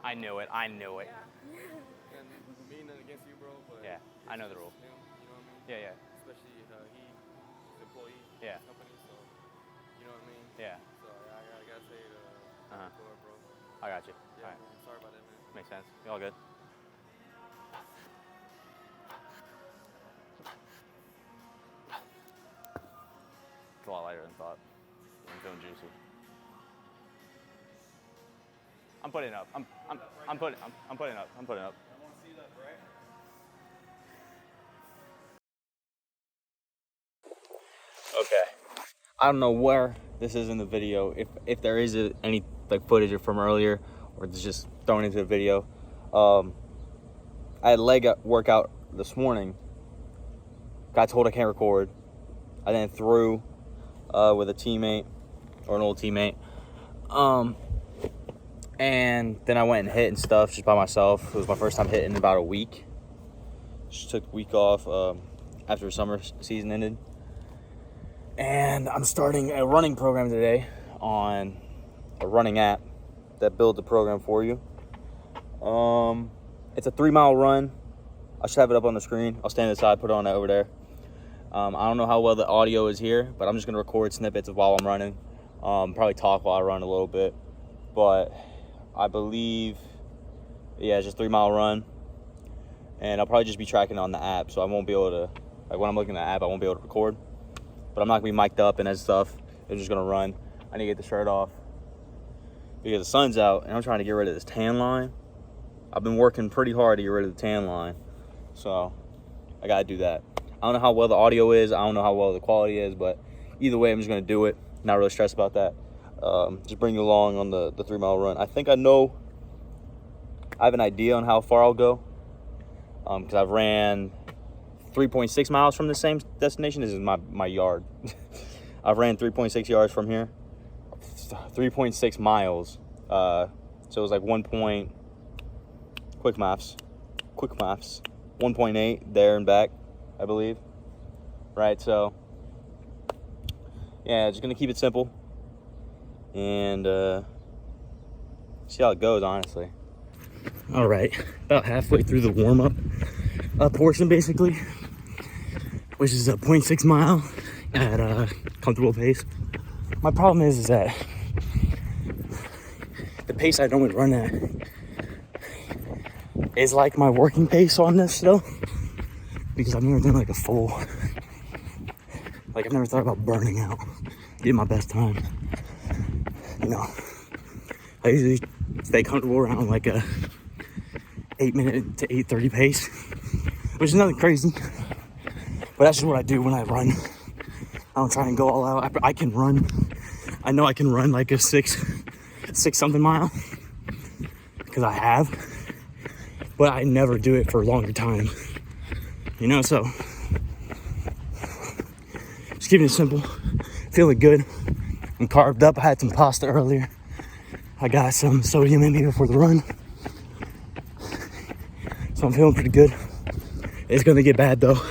I knew it. I knew it. And me, nothing against you, bro, but Yeah, I know the rule. him, you know what I mean? Yeah, yeah. Especially he's an employee of Yeah. the company, so you know what I mean? Yeah. So I gotta say it to her, bro. I got you. Yeah, All right. man. Sorry about that, man. Makes sense. You all good? It's a lot lighter than thought. I'm feeling juicy. I'm putting it up. I'm putting up. I'm putting up. I want to see that, right? Okay. I don't know where this is in the video. If there is any like footage from earlier, or it's just thrown into the video. I had a leg workout this morning. Got told I can't record. I then threw with a teammate or an old teammate. And then I went and hit and stuff just by myself. It was my first time hitting in about a week. Just took a week off after summer season ended. And I'm starting a running program today on a running app that builds a program for you. It's a 3-mile run. I should have it up on the screen. I'll stand aside, put it on over there. I don't know how well the audio is here, but I'm just gonna record snippets of while I'm running. Probably talk while I run a little bit, but I believe, yeah, it's just a 3-mile run. And I'll probably just be tracking on the app, so I won't be able to, like when I'm looking at the app, I won't be able to record. But I'm not gonna be mic'd up and that stuff. I'm just gonna run. I need to get the shirt off because the sun's out and I'm trying to get rid of this tan line. I've been working pretty hard to get rid of the tan line, so I gotta do that. I don't know how well the audio is. I don't know how well the quality is, but either way, I'm just gonna do it. Not really stressed about that. Just bring you along on the 3-mile run. I think I have an idea on how far I'll go, because I've ran 3.6 miles from the same destination. This is my yard. I've ran 3.6 yards from here. 3.6 miles. So it was like quick maths, 1.8 there and back, I believe. Right, so yeah, just gonna keep it simple and see how it goes, honestly. All right, about halfway through the warm-up portion, basically, which is a 0.6 mile at a comfortable pace. My problem is that the pace I normally run at is like my working pace on this though, because I've never done like a full, like I've never thought about burning out, getting my best time. You know, I usually stay comfortable around like a 8-minute to 8:30 pace, which is nothing crazy, but that's just what I do when I run. I don't try and go all out. I can run. I know I can run like a six something mile because I have, but I never do it for a longer time. You know, so just keeping it simple, feeling good. I'm carved up. I had some pasta earlier. I got some sodium in me before the run, so I'm feeling pretty good. It's gonna get bad though.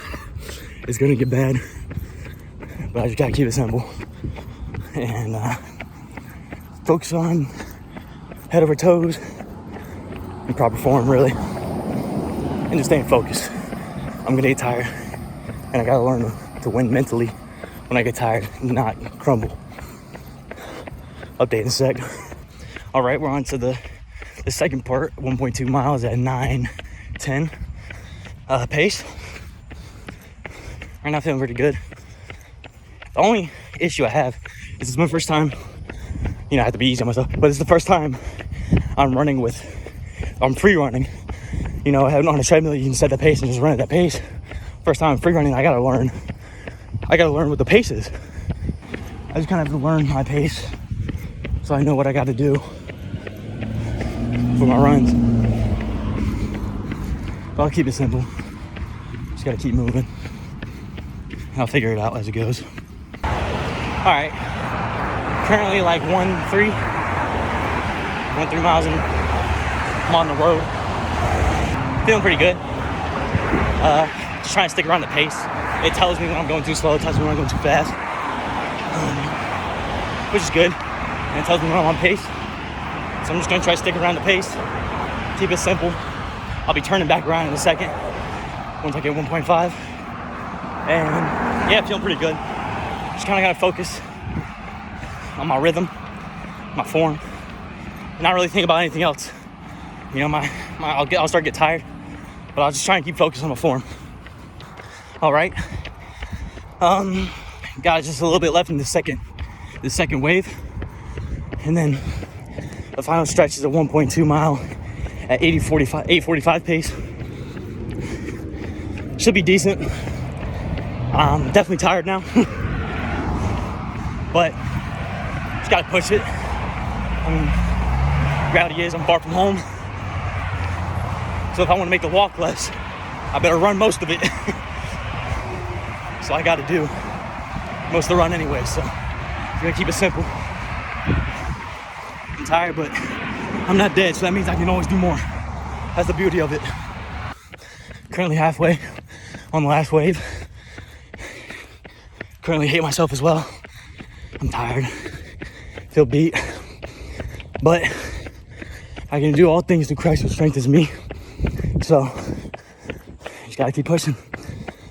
It's gonna get bad, but I just gotta keep it simple and focus on head over toes in proper form, really, and just staying focused. I'm gonna get tired, and I gotta learn to win mentally when I get tired and not crumble. Update in a sec. All right, we're on to the second part, 1.2 miles at 9:10 pace. Right now, feeling pretty good. The only issue I have is it's my first time. You know, I have to be easy on myself, but it's the first time I'm free running. You know, on a treadmill, you can set the pace and just run at that pace. First time I'm free running, I gotta learn what the pace is. I just kind of have to learn my pace so I know what I gotta do for my runs. But I'll keep it simple. Just gotta keep moving. I'll figure it out as it goes. All right, currently like 1.3 miles in. I'm on the road. Feeling pretty good. Just trying to stick around the pace. It tells me when I'm going too slow. It tells me when I'm going too fast, which is good. And it tells me when I'm on pace. So I'm just gonna try to stick around the pace Keep it simple. I'll be turning back around in a second once I get 1.5. And yeah, feeling pretty good. Just kind of gotta focus on my rhythm, my form, and not really think about anything else. You know, I'll start to get tired, but I'll just try and keep focused on my form. All right. Got just a little bit left in the second wave, and then the final stretch is a 1.2 mile at 8:45 pace. Should be decent. I'm definitely tired now, but just gotta push it. I mean, reality is I'm far from home, so if I want to make the walk less, I better run most of it. So I gotta do most of the run anyway, so I'm gonna keep it simple. I'm tired, but I'm not dead, so that means I can always do more. That's the beauty of it. Currently halfway on the last wave. Currently hate myself as well. I'm tired, feel beat, but I can do all things through Christ who strengthens me. So just gotta keep pushing.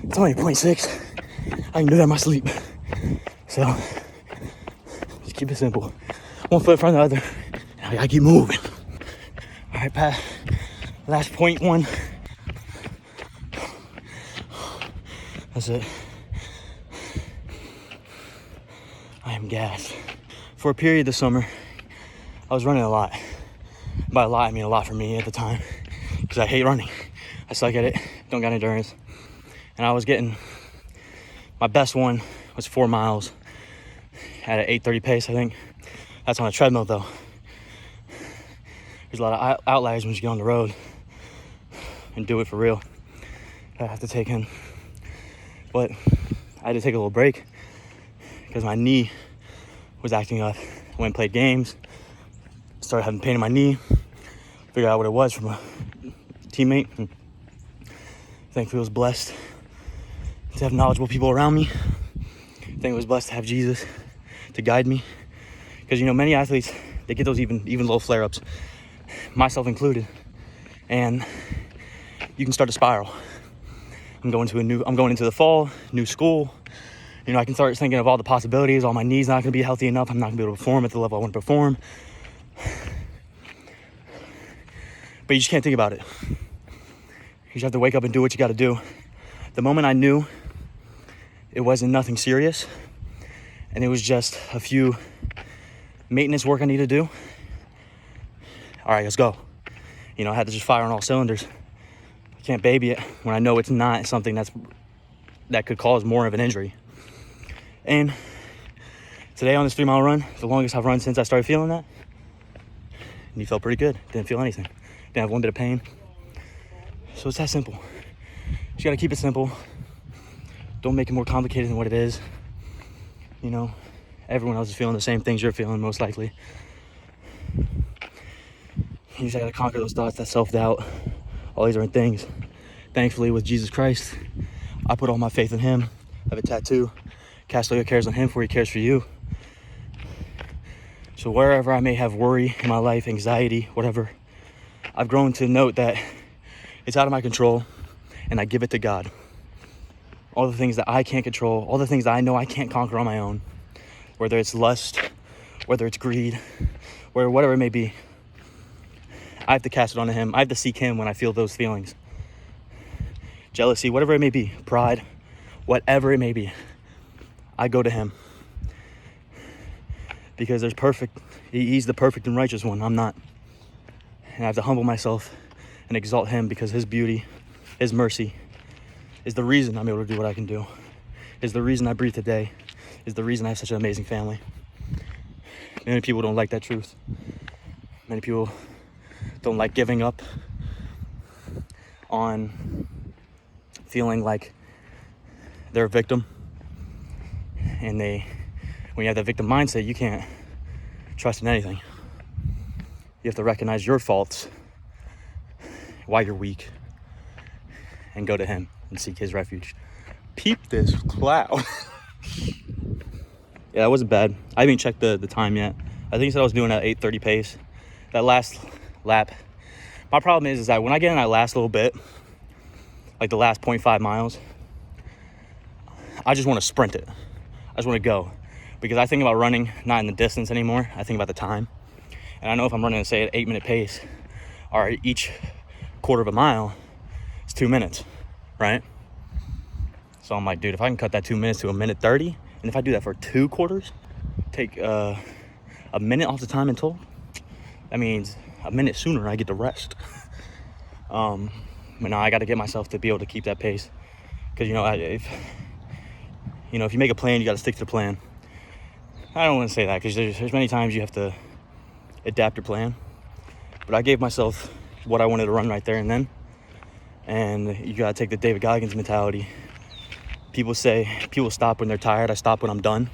It's only 0.6. I can do that in my sleep. So just keep it simple. One foot in front of the other. And I gotta keep moving. All right, Pat. Last 0.1. That's it. I am gassed. For a period this summer, I was running a lot. By a lot, I mean a lot for me at the time. Because I hate running. I suck at it. Don't got endurance. And I was getting... My best one was 4 miles at an 8:30 pace, I think. That's on a treadmill, though. There's a lot of outliers when you get on the road and do it for real. I have to take in. But I had to take a little break because my knee was acting up. I went and played games, started having pain in my knee, figured out what it was from a teammate. And thankfully, I was blessed to have knowledgeable people around me. I think I was blessed to have Jesus to guide me. Because, you know, many athletes, they get those even low flare-ups, myself included. And you can start to spiral. I'm going into the fall, new school. You know, I can start thinking of all the possibilities. All my knees not going to be healthy enough. I'm not going to be able to perform at the level I want to perform. But you just can't think about it. You just have to wake up and do what you got to do. The moment I knew it wasn't nothing serious, and it was just a few maintenance work I need to do, all right, let's go. You know, I had to just fire on all cylinders. I can't baby it when I know it's not something that could cause more of an injury. And today on this 3 mile run, the longest I've run since I started feeling that, and you felt pretty good. Didn't feel anything. Didn't have one bit of pain. So it's that simple. You gotta keep it simple. Don't make it more complicated than what it is. You know, everyone else is feeling the same things you're feeling, most likely. You just gotta conquer those thoughts, that self-doubt, all these different things. Thankfully, with Jesus Christ, I put all my faith in Him. I have a tattoo. Cast all your cares on Him, for He cares for you. So wherever I may have worry in my life, anxiety, whatever, I've grown to note that it's out of my control, and I give it to God. All the things that I can't control, all the things that I know I can't conquer on my own, whether it's lust, whether it's greed, whatever it may be, I have to cast it onto Him. I have to seek Him when I feel those feelings. Jealousy, whatever it may be, pride, whatever it may be, I go to Him. Because He's the perfect and righteous one. I'm not. And I have to humble myself and exalt Him because His beauty, His mercy is the reason I'm able to do what I can do, is the reason I breathe today, is the reason I have such an amazing family. Many people don't like that truth. Many people don't like giving up on feeling like they're a victim. And when you have that victim mindset, you can't trust in anything. You have to recognize your faults, why you're weak, and go to Him and seek His refuge. Peep this cloud. Yeah, that wasn't bad. I haven't checked the time yet. I think he said I was doing at 8:30 pace. That last lap My problem is that when I get in that last little bit, like the last 0.5 miles, I just want to sprint it. I just want to go. Because I think about running not in the distance anymore. I think about the time. And I know if I'm running, say, at 8-minute pace, or each quarter of a mile, it's 2 minutes, right? So I'm like, dude, if I can cut that 2 minutes to 1:30, and if I do that for 2 quarters, take a minute off the time in total, that means a minute sooner I get to rest. But now I got to get myself to be able to keep that pace. Because, if you make a plan, you got to stick to the plan. I don't want to say that because there's many times you have to adapt your plan. But I gave myself what I wanted to run right there and then. And you got to take the David Goggins mentality. People stop when they're tired. I stop when I'm done.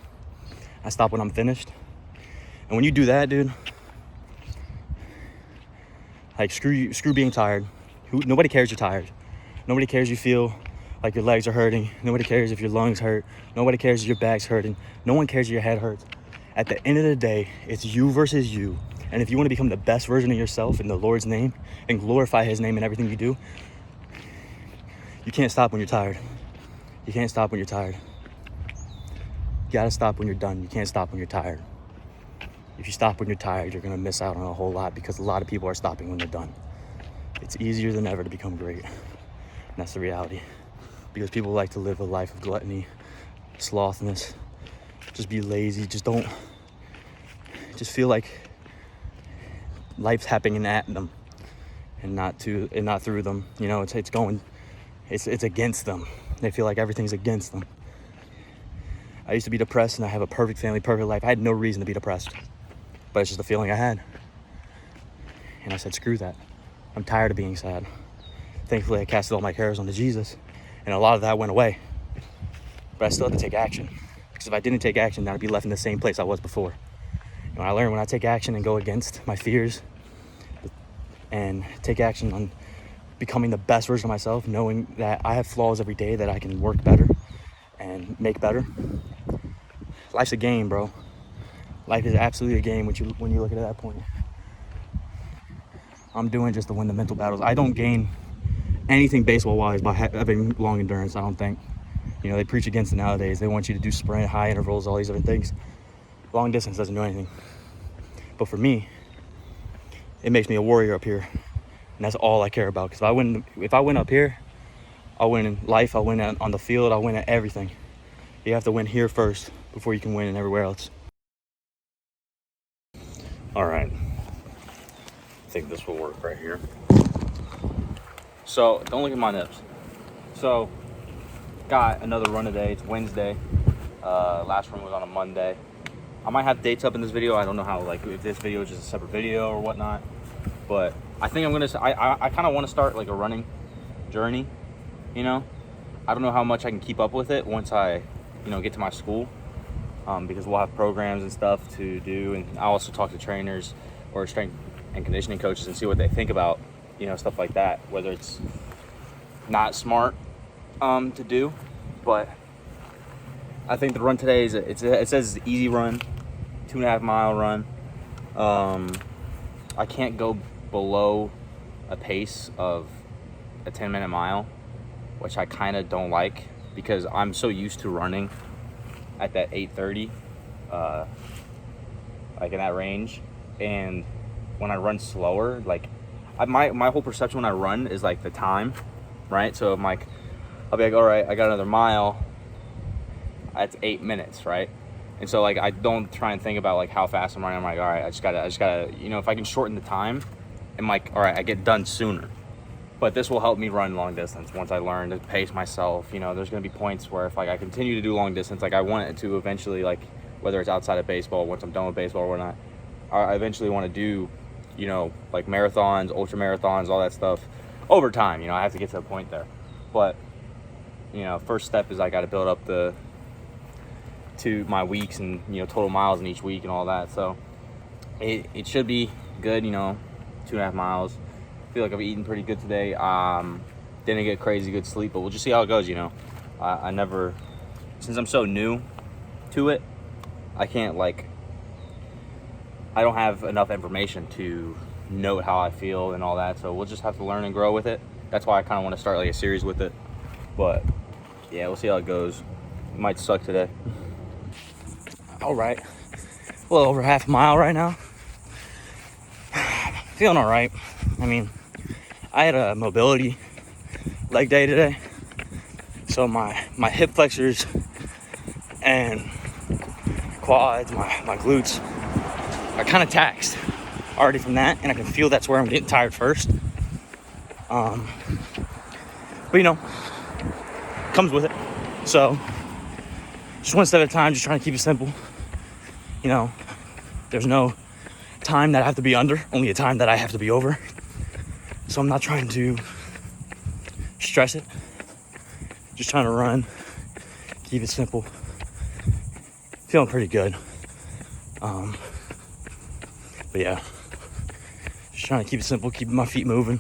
I stop when I'm finished. And when you do that, dude, like screw being tired. Nobody cares you're tired. Nobody cares you feel like your legs are hurting. Nobody cares if your lungs hurt. Nobody cares if your back's hurting. No one cares if your head hurts. At the end of the day, it's you versus you. And if you want to become the best version of yourself in the Lord's name and glorify his name in everything you do, you can't stop when you're tired. You can't stop when you're tired. You gotta stop when you're done. You can't stop when you're tired. If you stop when you're tired, you're gonna miss out on a whole lot because a lot of people are stopping when they're done. It's easier than ever to become great. And that's the reality. Because people like to live a life of gluttony, slothness, just be lazy, just feel like life's happening at them and not through them. It's against them. They feel like everything's against them. I used to be depressed and I have a perfect family, perfect life. I had no reason to be depressed, but it's just a feeling I had. And I said, screw that. I'm tired of being sad. Thankfully, I casted all my cares onto Jesus, and a lot of that went away. But I still had to take action, because if I didn't take action, then I'd be left in the same place I was before. And I learned when I take action and go against my fears and take action on becoming the best version of myself, knowing that I have flaws every day that I can work better and make better. Life's a game, bro. Life is absolutely a game when you look at it at that point. I'm doing just to win the mental battles. I don't gain anything baseball-wise by having long endurance, I don't think. They preach against it nowadays. They want you to do sprint, high intervals, all these other things. Long distance doesn't do anything. But for me, it makes me a warrior up here. And that's all I care about. Because if I win up here, I'll win in life, I'll win on the field, I'll win at everything. You have to win here first before you can win everywhere else. All right. I think this will work right here. So, don't look at my nips. So, got another run today. It's Wednesday. Last run was on a Monday. I might have dates up in this video. I don't know how, if this video is just a separate video or whatnot. But I think I kind of want to start like a running journey, I don't know how much I can keep up with it once I, get to my school. Because we'll have programs and stuff to do. And I also talk to trainers or strength and conditioning coaches and see what they think about, stuff like that. Whether it's not smart to do, but I think the run today it says it's an easy run, 2.5 mile run. I can't go below a pace of a 10-minute mile, which I kind of don't like because I'm so used to running at that 8:30, like in that range. And when I run slower, my whole perception when I run is like the time, right? So I'm like, I'll be like, all right, I got another mile. That's 8 minutes, right? And so I don't try and think about how fast I'm running. I'm like, all right, I just gotta, if I can shorten the time, I'm like, all right, I get done sooner. But this will help me run long distance once I learn to pace myself. There's gonna be points where if I continue to do long distance, I want it to eventually, whether it's outside of baseball, once I'm done with baseball or whatnot, I eventually want to do, marathons, ultra marathons, all that stuff over time. I have to get to a point there. But, first step is I got to build up to my weeks and, total miles in each week and all that. So it should be good, 2.5 miles. I feel like I've eaten pretty good today. Didn't get crazy good sleep, but we'll just see how it goes, I never, since I'm so new to it, I can't I don't have enough information to note how I feel and all that. So we'll just have to learn and grow with it. That's why I kind of want to start like a series with it. But yeah, we'll see how it goes. It might suck today. All right, a little over half a mile right now. Feeling all right. I mean, I had a mobility leg day today, so my hip flexors and quads, my glutes are kind of taxed already from that, and I can feel that's where I'm getting tired first. But you know, comes with it. So just one step at a time, just trying to keep it simple. You know, there's no time that I have to be under, only a time that I have to be over. So I'm not trying to stress it, just trying to run, keep it simple. Feeling pretty good. But yeah, just trying to keep it simple, keeping my feet moving,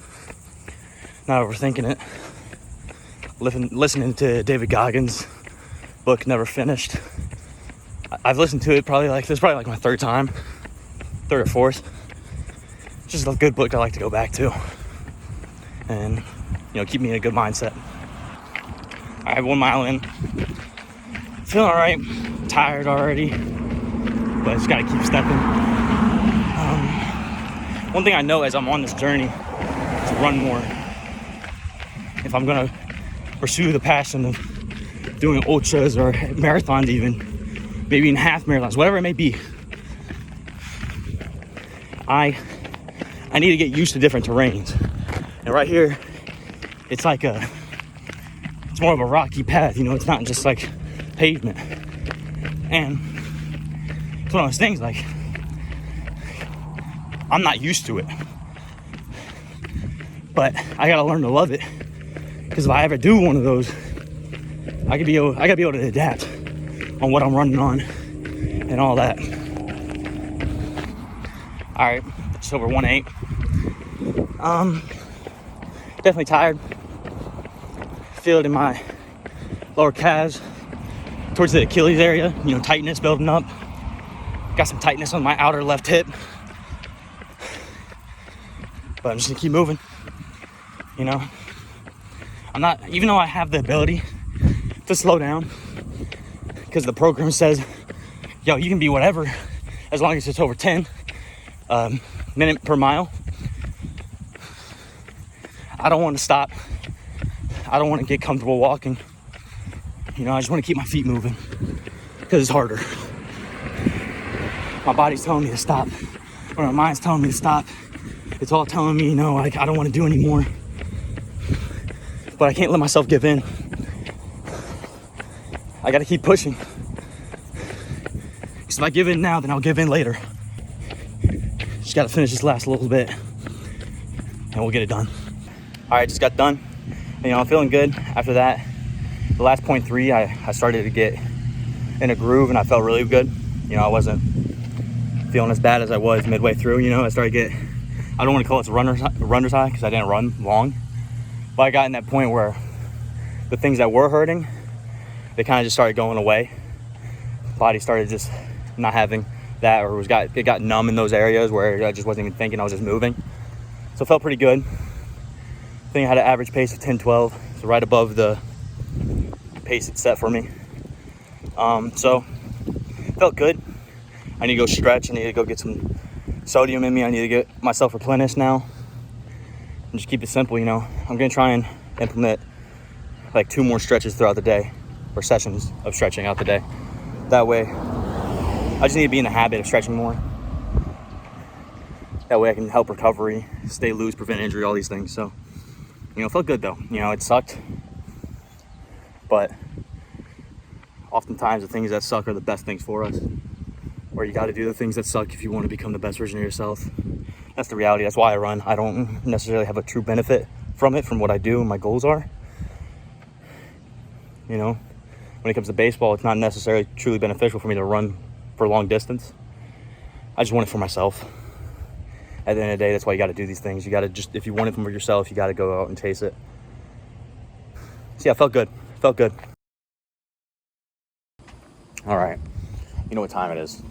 not overthinking it. Listening to David Goggins' book, Never Finished. I've listened to it this is probably like my third or fourth. Just a good book I like to go back to, and you know, keep me in a good mindset. I have 1 mile in, feeling all right, tired already, but just gotta keep stepping. One thing I know as I'm on this journey is to run more. If I'm gonna pursue the passion of doing ultras or marathons, even maybe in half marathons, whatever it may be, I need to get used to different terrains. And right here, it's more of a rocky path, you know, it's not just like pavement. And it's one of those things, like, I'm not used to it, but I gotta learn to love it, because if I ever do one of those, I gotta be able to adapt on what I'm running on and all that. All right, just over 1:08. Definitely tired. Feel it in my lower calves, towards the Achilles area. You know, tightness building up. Got some tightness on my outer left hip. But I'm just gonna keep moving. You know, I'm not, even though I have the ability to slow down, because the program says, yo, you can be whatever as long as it's over 10 minutes per mile. I don't want to stop. I don't want to get comfortable walking. You know, I just want to keep my feet moving, because it's harder. My body's telling me to stop, or my mind's telling me to stop. It's all telling me, no, I don't want to do anymore. But I can't let myself give in. I got to keep pushing. Because if I give in now, then I'll give in later. Just got to finish this last little bit, and we'll get it done. All right, just got done. You know, I'm feeling good after that. The last 0.3, I started to get in a groove, and I felt really good. You know, I wasn't feeling as bad as I was midway through. You know, I started to get, I don't want to call it a runner's high, because I didn't run long. But I got in that point where the things that were hurting, they kind of just started going away. Body started just not having that, or it got numb in those areas where I just wasn't even thinking, I was just moving. So it felt pretty good. I think I had an average pace of 10:12, so right above the pace it's set for me. So felt good. I need to go stretch. I need to go get some sodium in me. I need to get myself replenished now, and just keep it simple. You know, I'm gonna try and implement like 2 more stretches throughout the day, or sessions of stretching out the day. That way, I just need to be in the habit of stretching more. That way I can help recovery, stay loose, prevent injury, all these things. So, you know, it felt good though. You know, it sucked, but oftentimes the things that suck are the best things for us. Or you got to do the things that suck if you want to become the best version of yourself. That's the reality. That's why I run. I don't necessarily have a true benefit from it, from what I do and my goals are. You know, when it comes to baseball, it's not necessarily truly beneficial for me to run for a long distance. I just want it for myself. At the end of the day, that's why you got to do these things. You got to just, if you want it for yourself, you got to go out and chase it. So yeah, felt good. Felt good. All right. You know what time it is.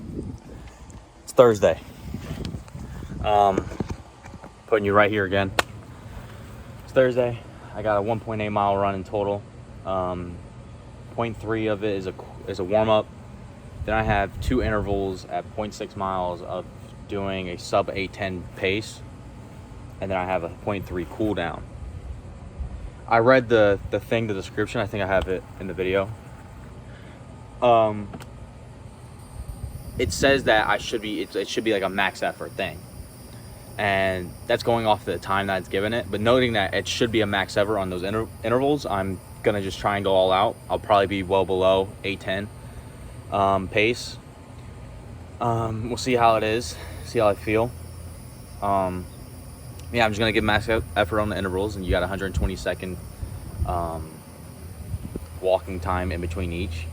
It's Thursday. putting you right here again. It's Thursday. I got a 1.8 mile run in total. 0.3 of it is a warm-up. Then I have 2 intervals at 0.6 miles of doing a sub 8:10 pace. And then I have a 0.3 cool down. I read the description. I think I have it in the video. It says that it should be like a max effort thing. And that's going off the time that it's given it. But noting that it should be a max effort on those intervals, I'm going to just try and go all out. I'll probably be well below 8:10 pace. We'll see how it is, see how I feel. Yeah, I'm just going to give max effort on the intervals, and you got 120-second walking time in between each.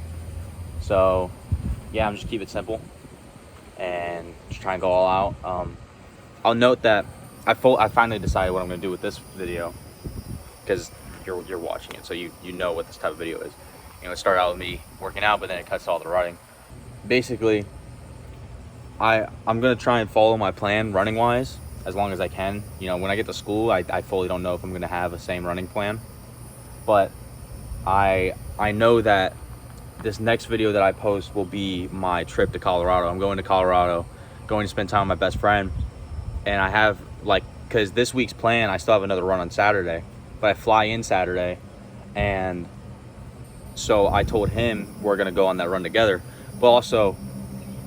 So, yeah, I'm just keep it simple and just try and go all out. I'll note that I finally decided what I'm going to do with this video, because you're watching it, so you know what this type of video is. You know, it started out with me working out, but then it cuts to all the running. Basically, I'm going to try and follow my plan running-wise as long as I can. You know, when I get to school, I fully don't know if I'm going to have the same running plan. But I know that this next video that I post will be my trip to Colorado. I'm going to Colorado, going to spend time with my best friend. And I have, because this week's plan, I still have another run on Saturday. But I fly in Saturday. And so I told him we're going to go on that run together. But also,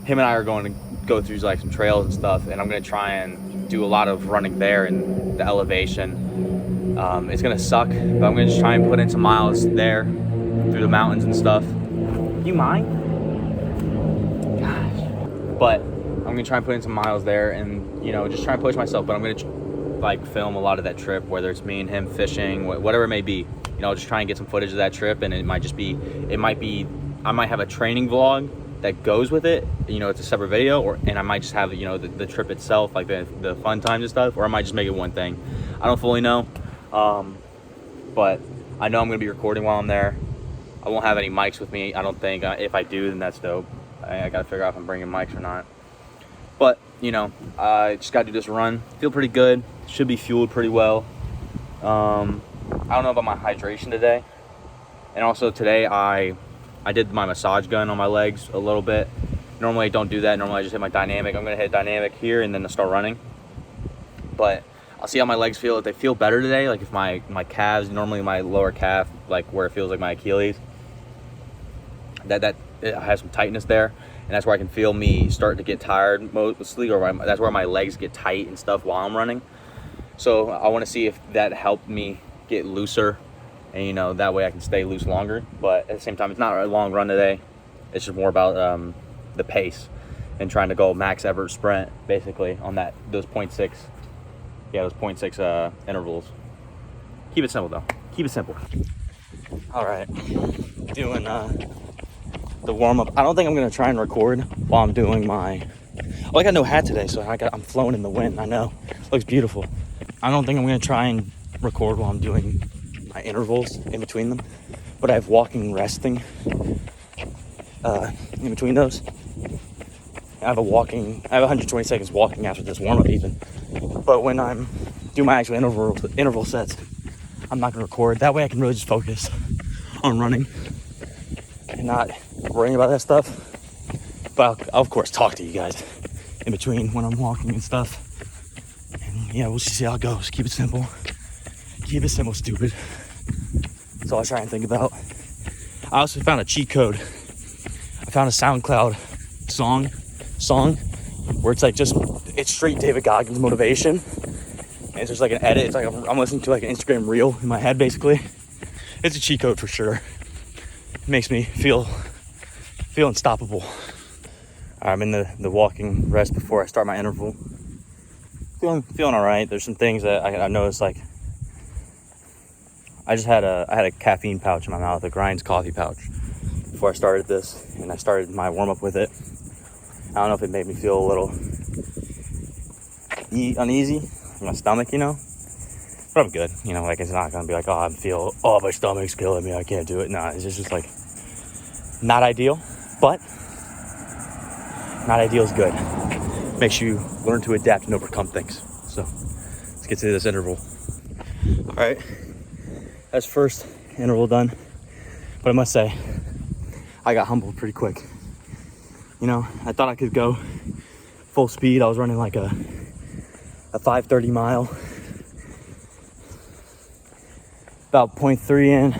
him and I are going to go through some trails and stuff. And I'm going to try and do a lot of running there in the elevation. It's going to suck, but I'm going to just try and put in some miles there through the mountains and stuff. You mind? Gosh. But I'm going to try and put in some miles there and, just try and push myself. But I'm going to film a lot of that trip, whether it's me and him fishing, whatever it may be. Just try and get some footage of that trip. And I might have a training vlog that goes with it. It's a separate video, and I might just have, the trip itself, like the fun times and stuff, or I might just make it one thing. I don't fully know. But I know I'm going to be recording while I'm there. I won't have any mics with me, I don't think. If I do, then that's dope. I got to figure out if I'm bringing mics or not. But, I just got to do this run. Feel pretty good. Should be fueled pretty well. I don't know about my hydration today. And also today I did my massage gun on my legs a little bit. Normally I don't do that. Normally I just hit my dynamic. I'm going to hit dynamic here and then I'll start running. But I'll see how my legs feel. If they feel better today, like if my calves, normally my lower calf, like where it feels like my Achilles, that it has some tightness there, and that's where I can feel me start to get tired mostly, or that's where my legs get tight and stuff while I'm running. So I want to see if that helped me get looser, and that way I can stay loose longer. But at the same time, it's not a long run today. It's just more about the pace and trying to go max effort sprint basically on those 0.6. Yeah, those 0.6 intervals. Keep it simple though. Keep it simple. All right, doing the warm up. I don't think I'm gonna try and record while I'm doing my. Oh, I got no hat today, so I'm flowing in the wind. I know, looks beautiful. I don't think I'm gonna try and record while I'm doing my intervals in between them, but I have walking and resting in between those. I have 120 seconds walking after this warm up even. But when I'm doing my actual interval sets, I'm not gonna record. That way I can really just focus on running and not worrying about that stuff. But I'll of course talk to you guys in between when I'm walking and stuff. And yeah, we'll see how it goes. Keep it simple. Keep it simple, stupid. That's all I try and think about. I also found a cheat code. I found a SoundCloud song where it's straight David Goggins motivation. And it's just like an edit. It's like I'm listening to like an Instagram reel in my head basically. It's a cheat code for sure. It makes me feel unstoppable. I'm in the walking rest before I start my interval. Feeling all right. There's some things that I noticed, like I had a caffeine pouch in my mouth, a Grinds coffee pouch, before I started this, and I started my warm up with it. I don't know if it made me feel a little uneasy in my stomach, but I'm good. It's not gonna be like, my stomach's killing me, I can't do it. No, it's just like not ideal, but not ideal is good. Makes you learn to adapt and overcome things. So let's get to this interval. All right, that's first interval done. But I must say, I got humbled pretty quick. You know, I thought I could go full speed. I was running like a 5:30 mile. About 0.3 in,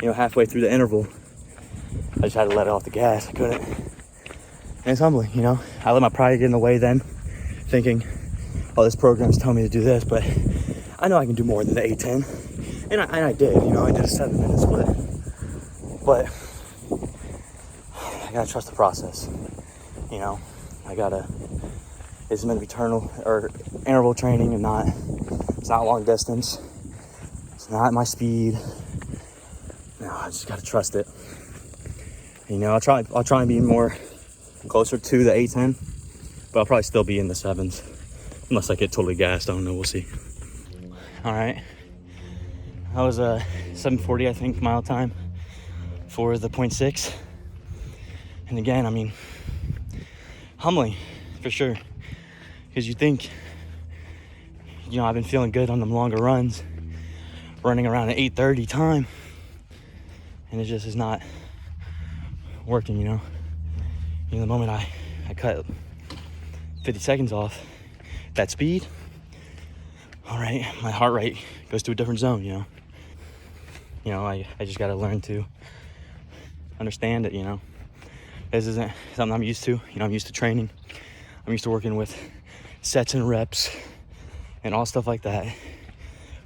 you know, halfway through the interval, I just had to let it off the gas. I couldn't. And it's humbling, you know. I let my pride get in the way then, thinking, oh, this program's telling me to do this, but I know I can do more than the 8:10. And I did, you know, I did a 7-minute split. But I gotta trust the process, you know. It's meant to be interval training and it's not long distance. It's not my speed. No, I just gotta trust it. You know, I'll try and be more closer to the 8:10, but I'll probably still be in the 7s. Unless I get totally gassed, I don't know, we'll see. All right. I was 7:40, I think, mile time for the 0.6. And again, I mean, humbling for sure. Because you think, you know, I've been feeling good on them longer runs, running around an 8:30 time, and it just is not working, you know. You know, the moment I cut 50 seconds off that speed, all right, my heart rate goes to a different zone, you know. You know, I just got to learn to understand it, you know. This isn't something I'm used to. You know, I'm used to training. I'm used to working with sets and reps and all stuff like that.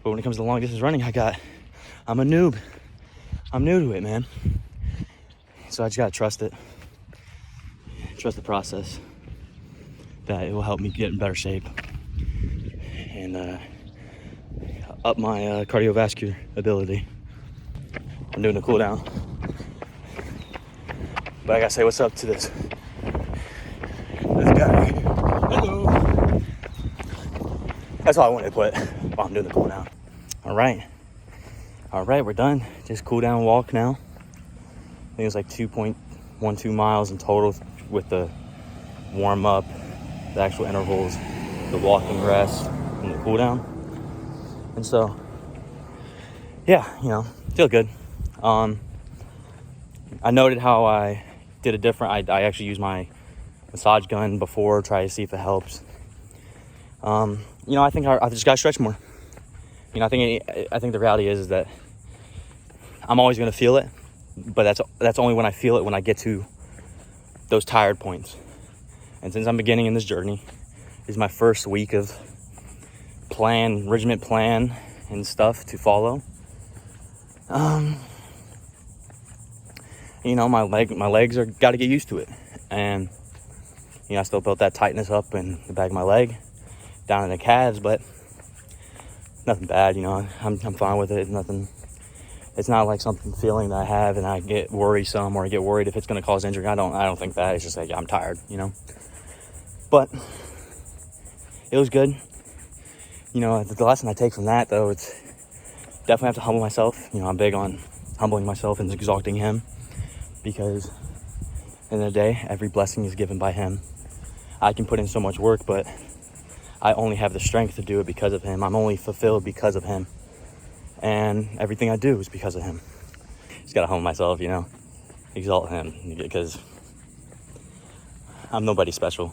But when it comes to long distance running, I'm a noob. I'm new to it, man. So I just gotta trust it. Trust the process. That it will help me get in better shape and up my cardiovascular ability. I'm doing a cool down. But I gotta say what's up to this guy. Hello. That's all I wanted to put while I'm doing the cool down. All right, we're done. Just cool down walk now. I think it was like 2.12 miles in total with the warm up, the actual intervals, the walking rest, and the cool down. And so, yeah, you know, feel good. I noted how I did a different. I actually used my massage gun before, try to see if it helps. You know, I think I just gotta stretch more. You know, I think the reality is that I'm always gonna feel it, but that's only when I feel it when I get to those tired points. And since I'm beginning in this journey, this is my first week of regiment plan and stuff to follow. You know, my legs are got to get used to it, and you know, I still felt that tightness up in the back of my leg, down in the calves, but nothing bad. You know, I'm fine with it. Nothing. It's not like something feeling that I have and I get worrisome or I get worried if it's going to cause injury. I don't think that. It's just like I'm tired, you know. But it was good. You know, the lesson I take from that, though, it's definitely have to humble myself. You know, I'm big on humbling myself and exalting Him, because at the end of the day, every blessing is given by Him. I can put in so much work, but I only have the strength to do it because of Him. I'm only fulfilled because of Him. And everything I do is because of Him. Just gotta humble myself, you know, exalt Him, because I'm nobody special.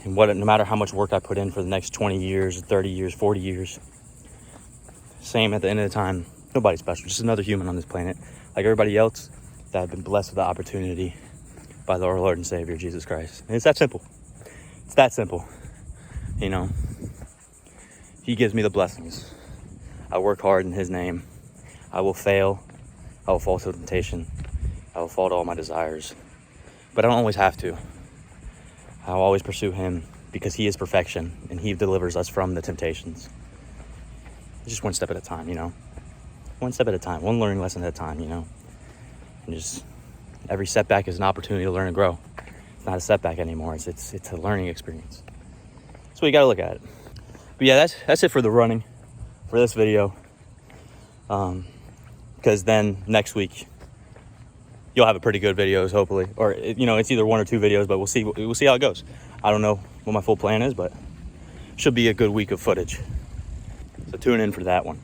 And no matter how much work I put in for the next 20 years, 30 years, 40 years, same at the end of the time, nobody's special, just another human on this planet, like everybody else that have been blessed with the opportunity by our Lord and Savior, Jesus Christ. And it's that simple. It's that simple, you know. He gives me the blessings. I work hard in His name. I will fail. I will fall to temptation. I will fall to all my desires. But I don't always have to. I will always pursue Him because He is perfection and He delivers us from the temptations. Just one step at a time, you know. One step at a time. One learning lesson at a time, you know. And just every setback is an opportunity to learn and grow. It's not a setback anymore. It's a learning experience. So you got to look at it. But yeah, that's it for the running. For this video, because then next week you'll have a pretty good videos, hopefully, or you know, it's either 1 or 2 videos, but we'll see how it goes. I don't know what my full plan is, but should be a good week of footage. So tune in for that one.